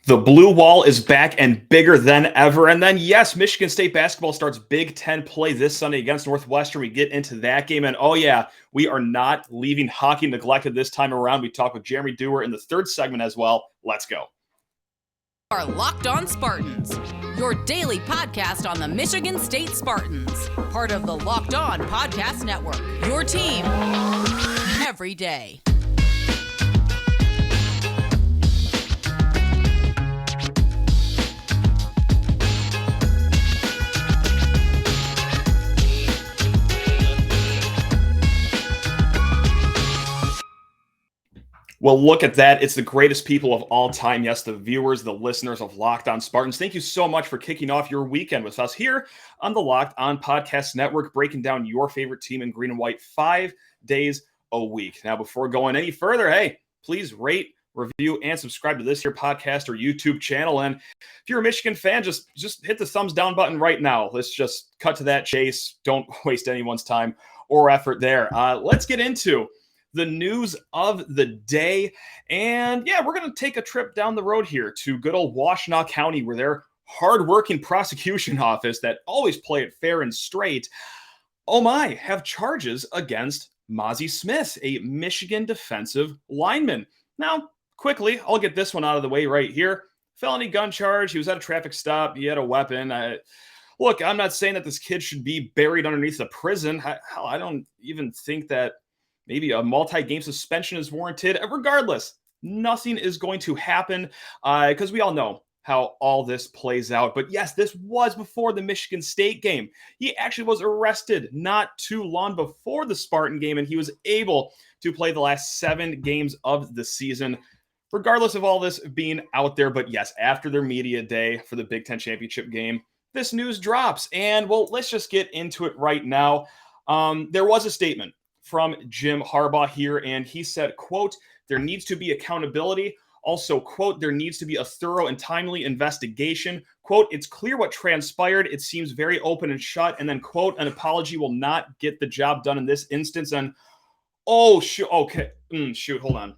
The blue wall is back and bigger than ever. And then, yes, Michigan State basketball starts Big Ten play this Sunday against Northwestern. We get into that game. And, oh, yeah, we are not leaving hockey neglected this time around. We talk with Jeremy Dewar in the third segment as well. Let's go. Are Locked On Spartans, your daily podcast on the Michigan State Spartans, part of the Locked On Podcast Network, your team every day. Well, look at that. It's the greatest people of all time. Yes, the viewers, the listeners of Locked On Spartans. Thank you so much for kicking off your weekend with us here on the Locked On Podcast Network, breaking down your favorite team in green and white 5 days a week. Now, before going any further, hey, please rate, review, and subscribe to this here podcast or YouTube channel. And if you're a Michigan fan, just hit the thumbs down button right now. Let's just cut to that chase. Don't waste anyone's time or effort there. Let's get into the news of the day. And yeah, we're going to take a trip down the road here to good old Washtenaw County, where their hardworking prosecution office that always play it fair and straight, oh my, have charges against Mazi Smith, a Michigan defensive lineman. Now, quickly, I'll get this one out of the way right here. Felony gun charge. He was at a traffic stop. He had a weapon. Look, I'm not saying that this kid should be buried underneath a prison. I don't even think that maybe a multi-game suspension is warranted. Regardless, nothing is going to happen because we all know how all this plays out. But yes, this was before the Michigan State game. He actually was arrested not too long before the Spartan game, and he was able to play the last 7 games of the season, regardless of all this being out there. But yes, after their media day for the Big Ten championship game, this news drops. And well, let's just get into it right now. There was a statement from Jim Harbaugh here, and he said, quote, "There needs to be accountability. Also, quote, there needs to be a thorough and timely investigation. Quote, it's clear what transpired. It seems very open and shut." And then, quote, "An apology will not get the job done in this instance." And, oh, shoot, okay, hold on.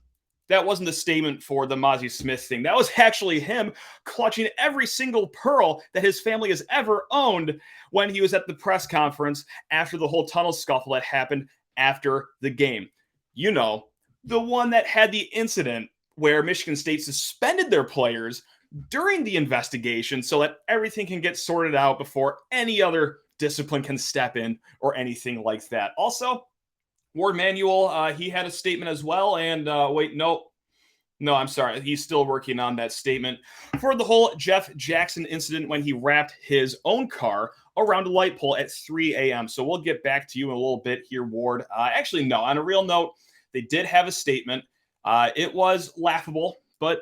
That wasn't the statement for the Mazi Smith thing. That was actually him clutching every single pearl that his family has ever owned when he was at the press conference after the whole tunnel scuffle that happened after the game. You know, the one that had the incident where Michigan State suspended their players during the investigation so that everything can get sorted out before any other discipline can step in or anything like that. Also, Ward Manuel, he had a statement as well. And no, I'm sorry. He's still working on that statement for the whole Jeff Jackson incident when he wrapped his own car around a light pole at 3 a.m. So we'll get back to you in a little bit here, Ward. Actually, no, on a real note, they did have a statement. It was laughable, but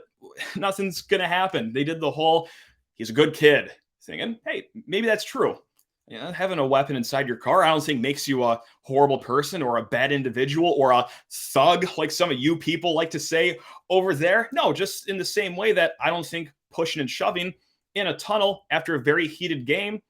nothing's going to happen. They did the whole, he's a good kid, thinking, hey, maybe that's true. You know, having a weapon inside your car, I don't think makes you a horrible person or a bad individual or a thug, like some of you people like to say over there. No, just in the same way that I don't think pushing and shoving in a tunnel after a very heated game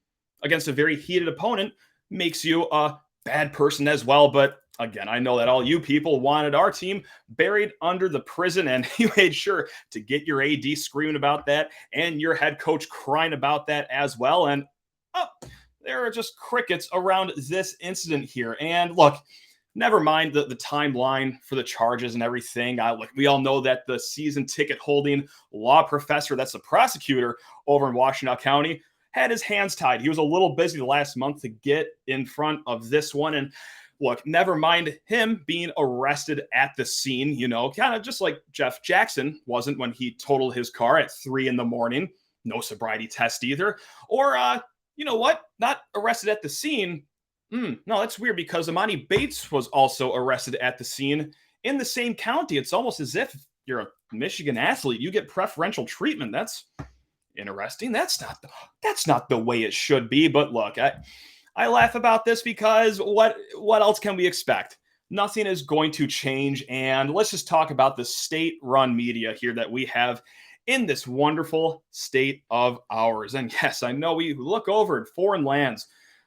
against a very heated opponent makes you a bad person as well. But again, I know that all you people wanted our team buried under the prison, and you made sure to get your AD screaming about that and your head coach crying about that as well. And there are just crickets around this incident here. And look, never mind the timeline for the charges and everything. We all know that the season ticket holding law professor, that's the prosecutor over in Washtenaw County, had his hands tied. He was a little busy the last month to get in front of this one. And look, never mind him being arrested at the scene, you know, kind of just like Jeff Jackson wasn't when he totaled his car at 3 a.m. No sobriety test either. Or, you know what? Not arrested at the scene. No, that's weird because Amani Bates was also arrested at the scene in the same county. It's almost as if you're a Michigan athlete. You get preferential treatment. That's interesting. That's not the way it should be. But look, I laugh about this because what else can we expect? Nothing is going to change. And let's just talk about the state-run media here that we have in this wonderful state of ours. And yes, I know we look over at foreign lands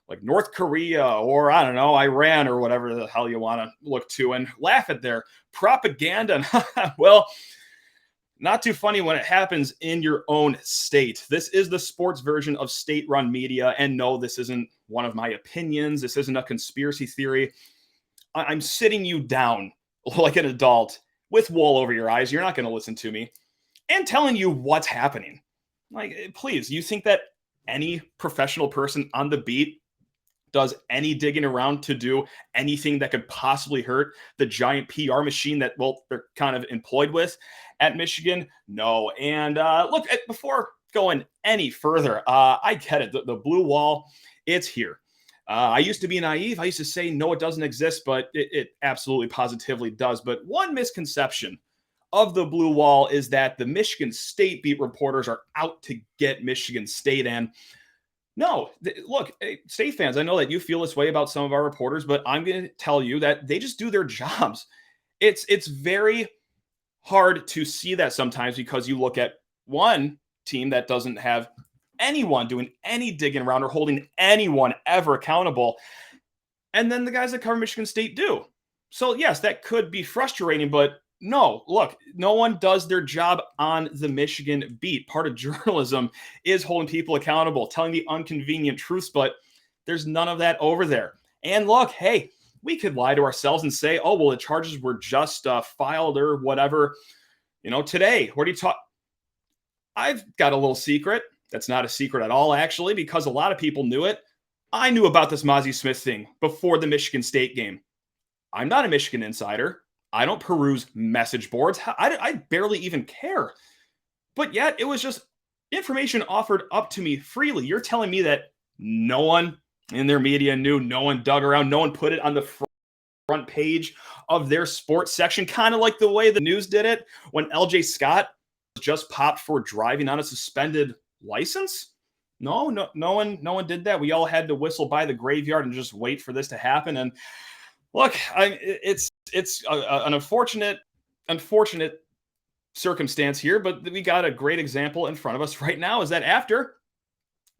like North Korea or, I don't know, Iran or whatever the hell you want to look to and laugh at their propaganda. Well, not too funny when it happens in your own state. This is the sports version of state-run media. And no, this isn't one of my opinions. This isn't a conspiracy theory. I'm sitting you down like an adult with wool over your eyes. You're not going to listen to me. And telling you what's happening. Like, please, you think that any professional person on the beat does any digging around to do anything that could possibly hurt the giant PR machine that, well, they're kind of employed with at Michigan? No. And look, before going any further, I get it. The blue wall, it's here. I used to be naive. I used to say, no, it doesn't exist, but it absolutely positively does. But one misconception of the blue wall is that the Michigan State beat reporters are out to get Michigan State. And no, look, State fans, I know that you feel this way about some of our reporters, but I'm going to tell you that they just do their jobs. It's very hard to see that sometimes because you look at one team that doesn't have anyone doing any digging around or holding anyone ever accountable. And then the guys that cover Michigan State do. So yes, that could be frustrating, but no, look, no one does their job on the Michigan beat. Part of journalism is holding people accountable, telling the inconvenient truths, but there's none of that over there. And look, hey, we could lie to ourselves and say, oh, well, the charges were just filed or whatever. You know, today, what do you talk? I've got a little secret. That's not a secret at all, actually, because a lot of people knew it. I knew about this Mazi Smith thing before the Michigan State game. I'm not a Michigan insider. I don't peruse message boards. I barely even care. But yet it was just information offered up to me freely. You're telling me that no one in their media knew, no one dug around, no one put it on the front page of their sports section, kind of like the way the news did it when LJ Scott was just popped for driving on a suspended license? No one did that. We all had to whistle by the graveyard and just wait for this to happen. And look, it's an unfortunate circumstance here, but we got a great example in front of us right now. Is that after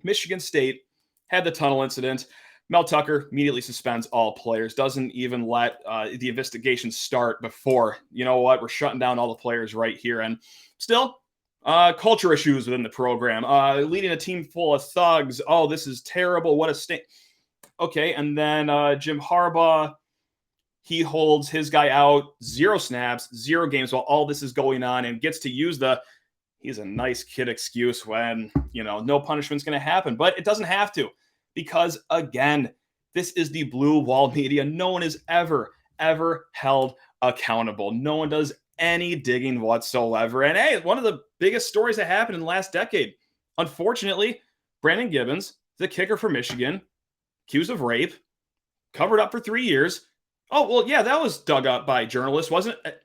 Michigan State had the tunnel incident, Mel Tucker immediately suspends all players, doesn't even let the investigation start before, you know what, we're shutting down all the players right here. And still, culture issues within the program, leading a team full of thugs. Oh, this is terrible. What a stink. Okay, and then Jim Harbaugh, he holds his guy out, 0 snaps, 0 games while all this is going on, and gets to use he's a nice kid excuse when, you know, no punishment's going to happen. But it doesn't have to, because, again, this is the blue wall media. No one is ever held accountable. No one does any digging whatsoever. And, hey, one of the biggest stories that happened in the last decade, unfortunately, Brandon Gibbons, the kicker for Michigan, accused of rape, covered up for 3 years. Oh, well, yeah, that was dug up by journalists, wasn't it?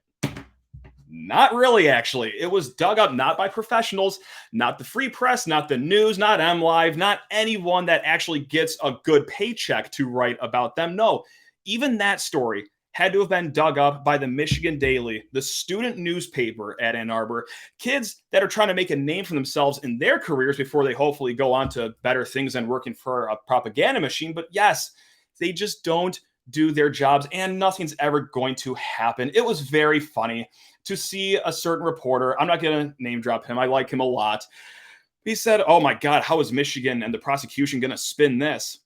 Not really, actually. It was dug up not by professionals, not the Free Press, not the news, not MLive, not anyone that actually gets a good paycheck to write about them. No, even that story had to have been dug up by the Michigan Daily, the student newspaper at Ann Arbor, kids that are trying to make a name for themselves in their careers before they hopefully go on to better things than working for a propaganda machine. But yes, they just don't do their jobs, and nothing's ever going to happen. It was very funny to see a certain reporter. I'm not going to name drop him. I like him a lot. He said, oh my God, how is Michigan and the prosecution going to spin this?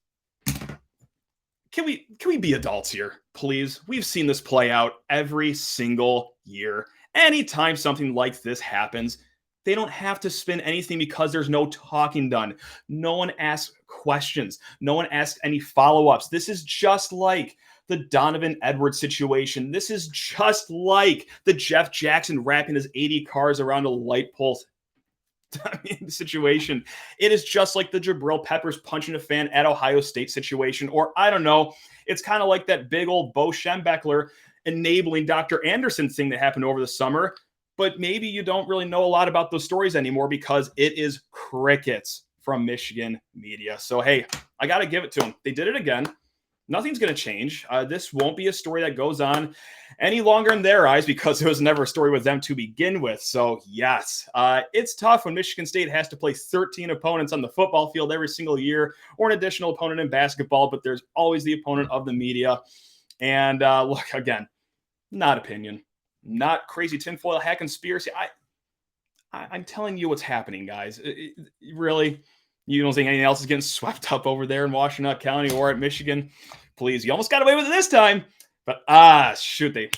Can we be adults here, please? We've seen this play out every single year. Anytime something like this happens, they don't have to spin anything because there's no talking done. No one asks questions. No one asks any follow-ups. This is just like the Donovan Edwards situation. This is just like the Jeff Jackson wrapping his 80 cars around a light pole situation. It is just like the Jabril Peppers punching a fan at Ohio State situation. Or I don't know, it's kind of like that big old Bo Schembechler enabling Dr. Anderson thing that happened over the summer. But maybe you don't really know a lot about those stories anymore because it is crickets from Michigan media. So, hey, I got to give it to them. They did it again. Nothing's going to change. This won't be a story that goes on any longer in their eyes because it was never a story with them to begin with. So, yes, it's tough when Michigan State has to play 13 opponents on the football field every single year or an additional opponent in basketball, but there's always the opponent of the media. And look, again, not opinion. Not crazy tinfoil hat conspiracy. I'm telling you what's happening, guys. Really, you don't think anything else is getting swept up over there in Washtenaw County or at Michigan? Please, you almost got away with it this time. But shoot, they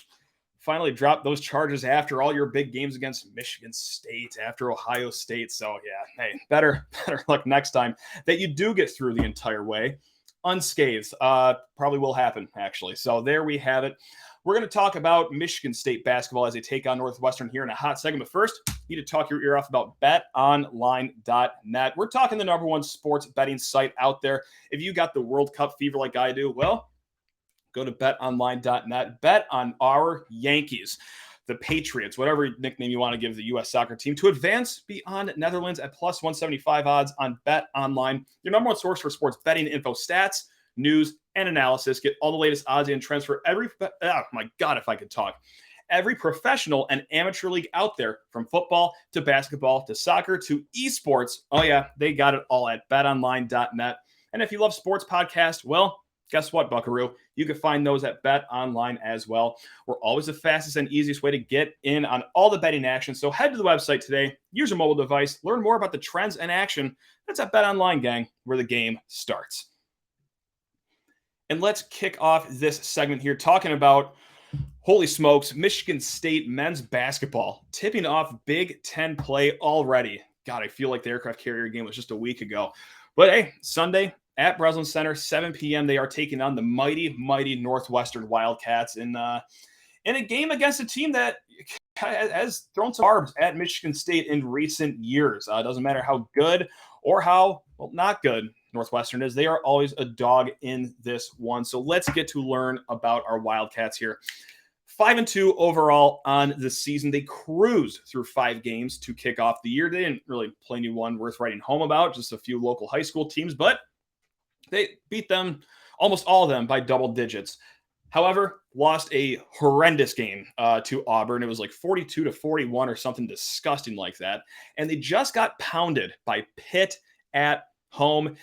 finally dropped those charges after all your big games against Michigan State, after Ohio State. So yeah, hey, better luck next time that you do get through the entire way unscathed. Probably will happen, actually. So there we have it. We're going to talk about Michigan State basketball as they take on Northwestern here in a hot second. But first, you need to talk your ear off about BetOnline.net. We're talking the number one sports betting site out there. If you got the World Cup fever like I do, well, go to BetOnline.net. Bet on our Yankees, the Patriots, whatever nickname you want to give the U.S. soccer team, to advance beyond Netherlands at plus 175 odds on BetOnline, your number one source for sports betting info, stats, news, and analysis. Get all the latest odds and trends for every, oh my God, if I could talk, every professional and amateur league out there, from football to basketball to soccer to esports. Oh yeah, they got it all at betonline.net. And if you love sports podcasts, well, guess what, Buckaroo? You can find those at BetOnline as well. We're always the fastest and easiest way to get in on all the betting action. So head to the website today, use your mobile device, learn more about the trends and action. That's at BetOnline, gang, where the game starts. And let's kick off this segment here talking about, holy smokes, Michigan State men's basketball tipping off Big Ten play already. God, I feel like the aircraft carrier game was just a week ago. But hey, Sunday at Breslin Center, 7 p.m., they are taking on the mighty Northwestern Wildcats in a game against a team that has thrown some barbs at Michigan State in recent years. It doesn't matter how good or how, well, not good Northwestern is. They are always a dog in this one. So let's get to learn about our Wildcats here. 5-2 overall on the season. They cruised through 5 games to kick off the year. They didn't really play anyone worth writing home about, just a few local high school teams, but they beat them, almost all of them, by double digits. However, lost a horrendous game to Auburn. It was like 42-41 or something disgusting like that. And they just got pounded by Pitt at home.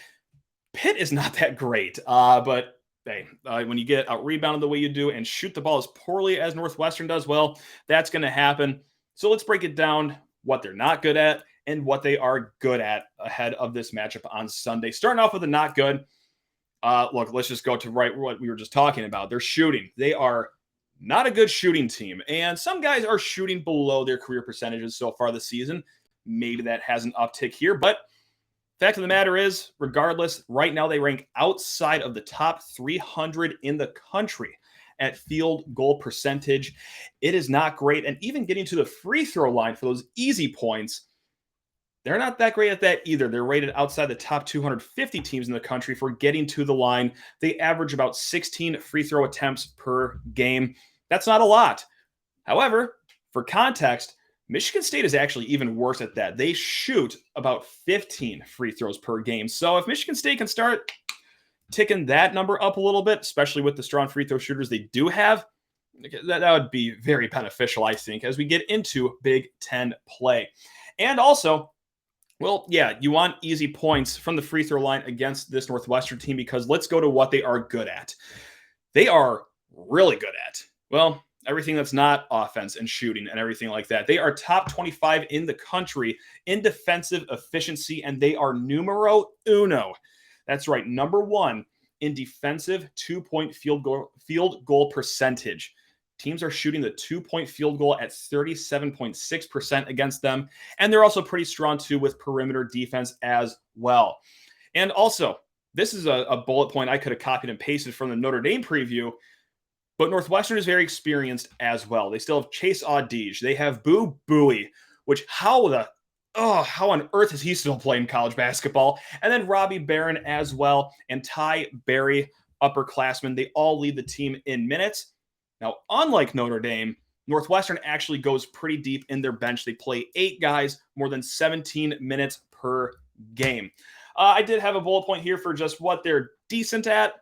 Pitt is not that great, but hey, when you get out-rebounded the way you do and shoot the ball as poorly as Northwestern does, well, that's going to happen. So let's break it down, what they're not good at and what they are good at ahead of this matchup on Sunday. Starting off with the not good. Look, let's just go to what we were just talking about. They're shooting. They are not a good shooting team. And some guys are shooting below their career percentages so far this season. Maybe that has an uptick here. But fact of the matter is, regardless, right now they rank outside of the top 300 in the country at field goal percentage. It is not great. And even getting to the free throw line for those easy points, they're not that great at that either. They're rated outside the top 250 teams in the country for getting to the line. They average about 16 free throw attempts per game. That's not a lot. However, for context, Michigan State is actually even worse at that. They shoot about 15 free throws per game. So if Michigan State can start ticking that number up a little bit, especially with the strong free throw shooters they do have, that would be very beneficial, I think, as we get into Big Ten play. And also, well, yeah, you want easy points from the free throw line against this Northwestern team, because let's go to what they are good at. They are really good at, well, everything that's not offense and shooting and everything like that. They are top 25 in the country in defensive efficiency, and they are numero uno. That's right, number 1 in defensive 2-point field goal percentage. Teams are shooting the 2-point field goal at 37.6% against them. And they're also pretty strong, too, with perimeter defense as well. And also, this is a bullet point I could have copied and pasted from the Notre Dame preview, but Northwestern is very experienced as well. They still have Chase Audige. They have Boo Buie, which how on earth is he still playing college basketball? And then Robbie Barron as well, and Ty Berry, upperclassmen. They all lead the team in minutes. Now, unlike Notre Dame, Northwestern actually goes pretty deep in their bench. They play 8 guys, more than 17 minutes per game. I did have a bullet point here for just what they're decent at.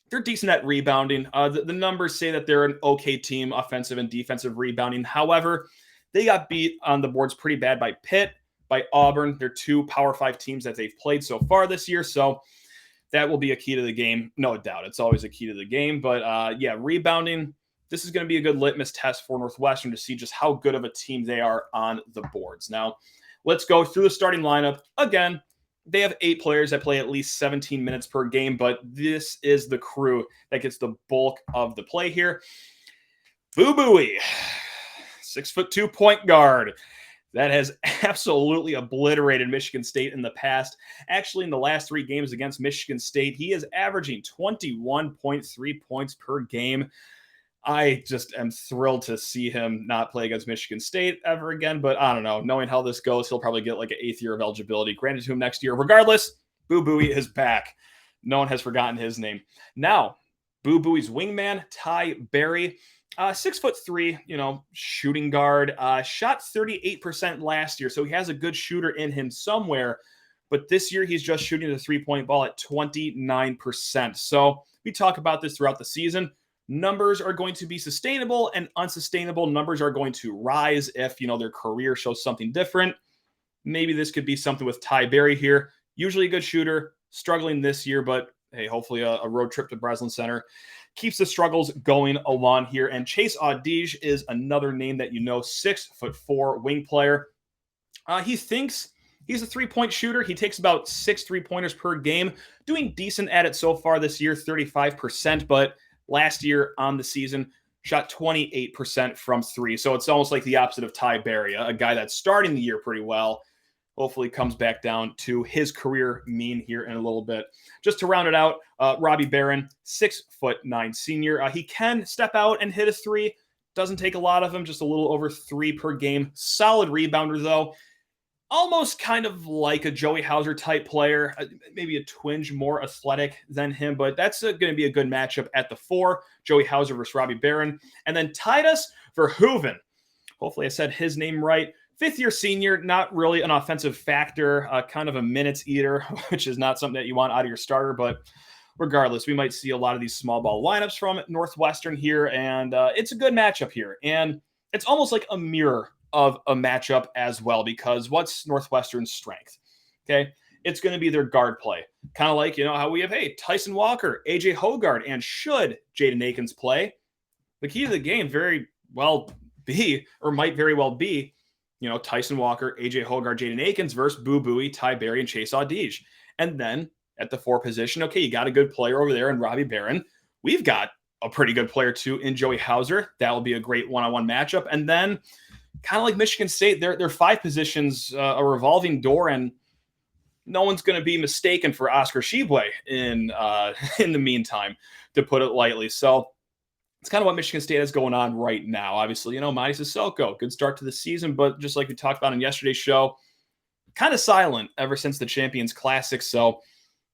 They're decent at rebounding. The numbers say that they're an okay team, offensive and defensive rebounding. However, they got beat on the boards pretty bad by Pitt, by Auburn. They're 2 Power 5 teams that they've played so far this year. So that will be a key to the game. No doubt. It's always a key to the game. But yeah, rebounding, this is going to be a good litmus test for Northwestern to see just how good of a team they are on the boards. Now, let's go through the starting lineup. Again, they have 8 players that play at least 17 minutes per game, but this is the crew that gets the bulk of the play here. Boo Buie, 6'2" point guard. That has absolutely obliterated Michigan State in the past. Actually, in the last 3 games against Michigan State, he is averaging 21.3 points per game. I just am thrilled to see him not play against Michigan State ever again, but I don't know. Knowing how this goes, he'll probably get like an 8th year of eligibility granted to him next year. Regardless, Boo Buie is back. No one has forgotten his name. Now, Boo Buie's wingman, Ty Berry, 6'3", shooting guard, shot 38% last year. So he has a good shooter in him somewhere, but this year he's just shooting the 3-point ball at 29%. So we talk about this throughout the season. Numbers are going to be sustainable and unsustainable. Numbers are going to rise if, their career shows something different. Maybe this could be something with Ty Berry here. Usually a good shooter, struggling this year, but hey, hopefully a road trip to Breslin Center keeps the struggles going along here. And Chase Audige is another name that 6'4" wing player. He thinks he's a 3-point shooter. He takes about 6 3-pointers per game, doing decent at it so far this year, 35%, but last year on the season, shot 28% from 3. So it's almost like the opposite of Ty Berry, a guy that's starting the year pretty well. Hopefully comes back down to his career mean here in a little bit. Just to round it out, Robbie Barron, 6'9" senior. He can step out and hit a 3. Doesn't take a lot of them, just a little over 3 per game. Solid rebounder, though. Almost kind of like a Joey Hauser type player, maybe a twinge more athletic than him, but that's going to be a good matchup at the 4, Joey Hauser versus Robbie Barron. And then Titus Verhoeven. Hopefully I said his name right. 5th-year senior, not really an offensive factor, kind of a minutes eater, which is not something that you want out of your starter. But regardless, we might see a lot of these small ball lineups from Northwestern here, and it's a good matchup here. And it's almost like a mirror of a matchup as well, because what's Northwestern's strength? Okay, it's going to be their guard play. Kind of like, how we have, Tyson Walker, AJ Hogard, and should Jaden Akins play, the key to the game might very well be, Tyson Walker, AJ Hogard, Jaden Akins versus Boo Buie, Ty Berry, and Chase Audige. And then at the 4 position, okay, you got a good player over there in Robbie Barron. We've got a pretty good player too in Joey Hauser. That will be a great one-on-one matchup. And then kind of like Michigan State, their 5 positions, a revolving door, and no one's going to be mistaken for Oscar Tshiebwe in the meantime, to put it lightly. So it's kind of what Michigan State has going on right now. Obviously, Mady Sissoko, good start to the season, but just like we talked about in yesterday's show, kind of silent ever since the Champions Classic. So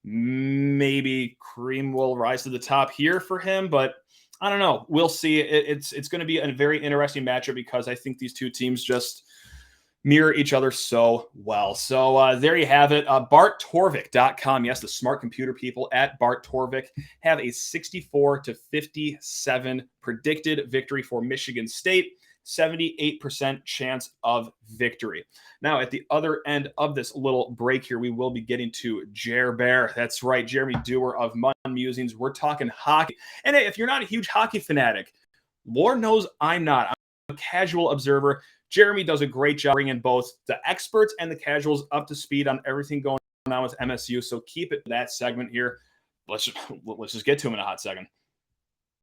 maybe cream will rise to the top here for him, but I don't know. We'll see. It's going to be a very interesting matchup because I think these two teams just mirror each other so well. So there you have it. BartTorvik.com. Yes, the smart computer people at Bart Torvik have a 64-57 predicted victory for Michigan State. 78% chance of victory. Now, at the other end of this little break here, we will be getting to Jer Bear. That's right, Jeremy Dewar of Mun Musings. We're talking hockey. And hey, if you're not a huge hockey fanatic, Lord knows I'm not. I'm a casual observer. Jeremy does a great job bringing both the experts and the casuals up to speed on everything going on with MSU. So keep it to that segment here. Let's just get to him in a hot second.